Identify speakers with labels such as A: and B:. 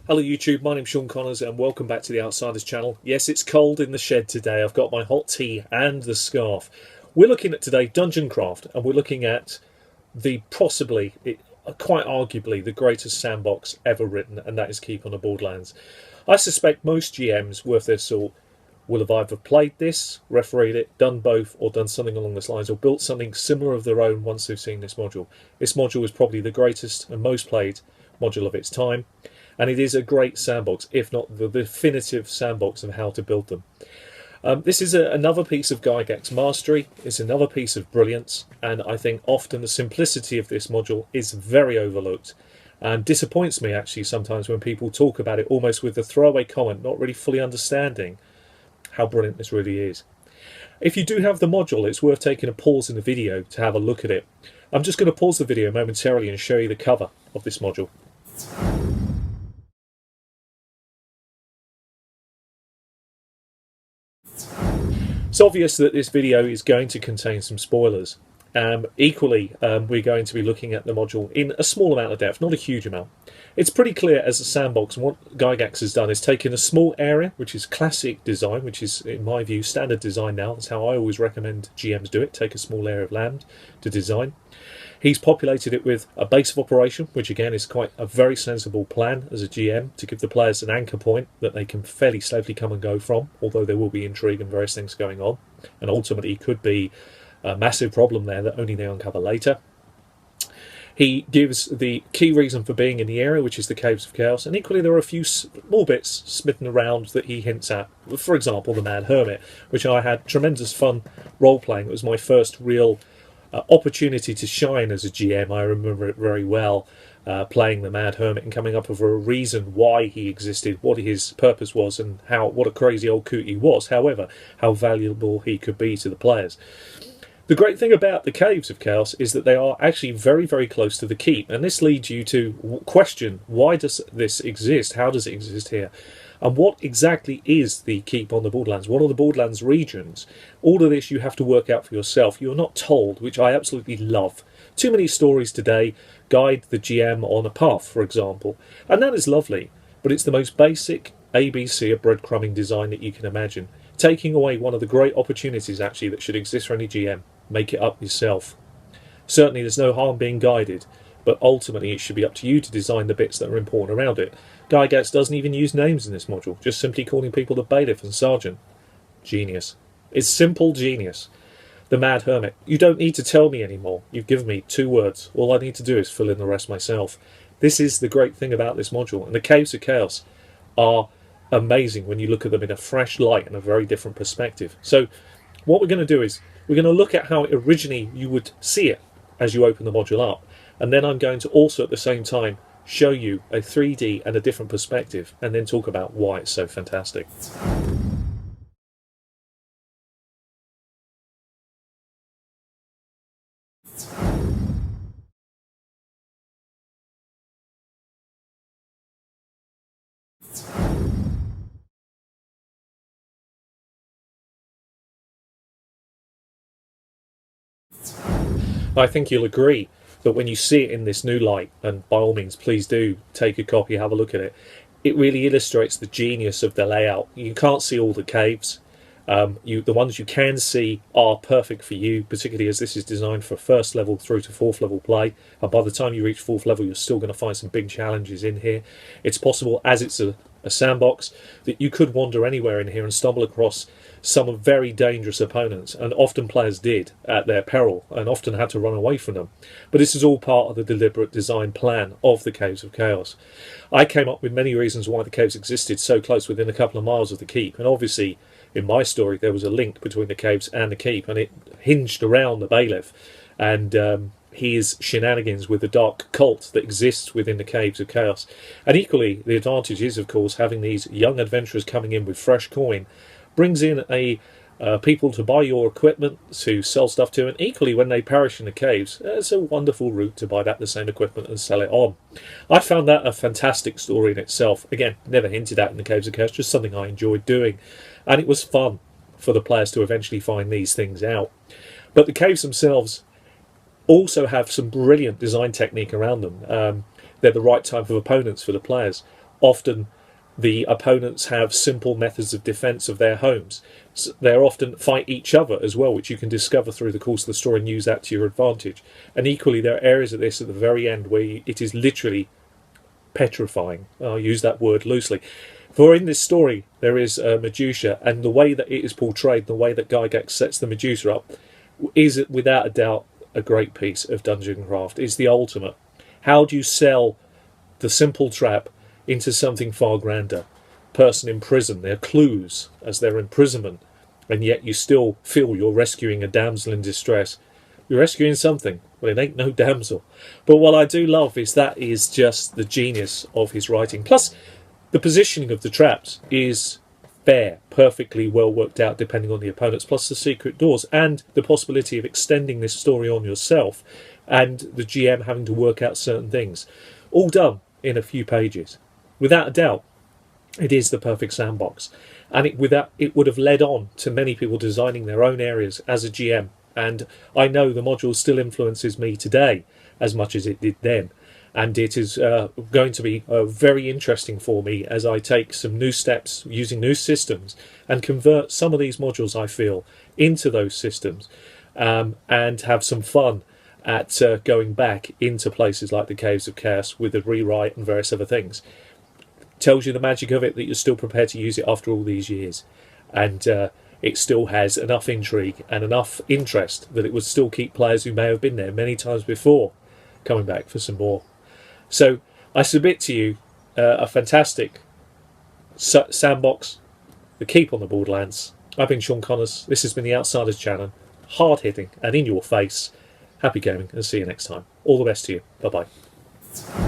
A: Hello YouTube, my name's Sean Connors and welcome back to the Outsiders channel. Yes, it's cold in the shed today. I've got my hot tea and the scarf. We're looking at today Dungeon Craft, and we're looking at the quite arguably the greatest sandbox ever written, and that is Keep on the Borderlands. I suspect most GMs worth their salt will have either played this, refereed it, done both, or done something along those lines, or built something similar of their own once they've seen this module. This module is probably the greatest and most played module of its time, and it is a great sandbox, if not the definitive sandbox of how to build them. This is another piece of Gygax's mastery. It's another piece of brilliance, and I think often the simplicity of this module is very overlooked and disappoints me actually sometimes when people talk about it almost with a throwaway comment, not really fully understanding how brilliant this really is. If you do have the module, it's worth taking a pause in the video to have a look at it. I'm just going to pause the video momentarily and show you the cover of this module. It's obvious that this video is going to contain some spoilers. Equally, we're going to be looking at the module in a small amount of depth, not a huge amount. It's pretty clear as a sandbox, and what Gygax has done is taken a small area, which is classic design, which is, in my view, standard design now. That's how I always recommend GMs do it, take a small area of land to design. He's populated it with a base of operation, which again is quite a very sensible plan as a GM to give the players an anchor point that they can fairly safely come and go from, although there will be intrigue and various things going on, and ultimately could be a massive problem there that only they uncover later. He gives the key reason for being in the area, which is the Caves of Chaos, and equally there are a few small bits smitten around that he hints at. For example, the Mad Hermit, which I had tremendous fun role-playing. It was my first real opportunity to shine as a GM. I remember it very well, playing the Mad Hermit and coming up with a reason why he existed, what his purpose was, and what a crazy old coot he was. However, how valuable he could be to the players. The great thing about the Caves of Chaos is that they are actually very, very close to the keep, and this leads you to question, why does this exist? How does it exist here? And what exactly is the keep on the Borderlands? What are the Borderlands regions? All of this you have to work out for yourself. You're not told, which I absolutely love. Too many stories today guide the GM on a path, for example, and that is lovely, but it's the most basic ABC of breadcrumbing design that you can imagine, taking away one of the great opportunities actually that should exist for any GM. Make it up yourself. Certainly there's no harm being guided, but ultimately it should be up to you to design the bits that are important around it. Gygax doesn't even use names in this module, just simply calling people the bailiff and sergeant. Genius. It's simple genius. The Mad Hermit. You don't need to tell me anymore. You've given me 2 words. All I need to do is fill in the rest myself. This is the great thing about this module, and the Caves of Chaos are amazing when you look at them in a fresh light and a very different perspective. So what we're going to do is we're going to look at how originally you would see it as you open the module up, and then I'm going to also at the same time show you a 3D and a different perspective, and then talk about why it's so fantastic. I think you'll agree that when you see it in this new light, and by all means please do take a copy, have a look at it, it really illustrates the genius of the layout. You can't see all the caves. The ones you can see are perfect for you, particularly as this is designed for 1st level through to 4th level play, and by the time you reach 4th level you're still going to find some big challenges in here. It's possible, as it's a sandbox, that you could wander anywhere in here and stumble across some very dangerous opponents, and often players did at their peril and often had to run away from them. But this is all part of the deliberate design plan of the Caves of Chaos. I came up with many reasons why the caves existed so close within a couple of miles of the keep, and obviously in my story there was a link between the caves and the keep, and it hinged around the bailiff and his shenanigans with the dark cult that exists within the Caves of Chaos. And equally, the advantage is, of course, having these young adventurers coming in with fresh coin brings in people to buy your equipment, to sell stuff to, and equally when they perish in the caves, it's a wonderful route to buy back the same equipment and sell it on. I found that a fantastic story in itself. Again, never hinted at in the Caves of Chaos, just something I enjoyed doing, and it was fun for the players to eventually find these things out. But the caves themselves also have some brilliant design technique around them. They're the right type of opponents for the players. often the opponents have simple methods of defense of their homes. So they often fight each other as well, which you can discover through the course of the story and use that to your advantage. And equally, there are areas of this at the very end where it is literally petrifying. I'll use that word loosely. For in this story, there is a Medusa, and the way that it is portrayed, the way that Gygax sets the Medusa up, is without a doubt a great piece of dungeon craft. It's the ultimate. How do you sell the simple trap into something far grander? Person in prison, there are clues as their imprisonment, and yet you still feel you're rescuing a damsel in distress. You're rescuing something. Well, it ain't no damsel. But what I do love is that is just the genius of his writing. Plus, the positioning of the traps is fair, perfectly well worked out depending on the opponents, plus the secret doors and the possibility of extending this story on yourself and the GM having to work out certain things. All done in a few pages. Without a doubt, it is the perfect sandbox. And it would have led on to many people designing their own areas as a GM. And I know the module still influences me today as much as it did then. And it is going to be very interesting for me as I take some new steps using new systems and convert some of these modules, I feel, into those systems and have some fun at going back into places like the Caves of Chaos with a rewrite and various other things. Tells you the magic of it, that you're still prepared to use it after all these years. And it still has enough intrigue and enough interest that it would still keep players who may have been there many times before coming back for some more. So I submit to you a fantastic sandbox, the keep on the Borderlands. I've been Sean Connors. This has been the Outsiders channel. Hard hitting and in your face. Happy gaming and see you next time. All the best to you. Bye bye.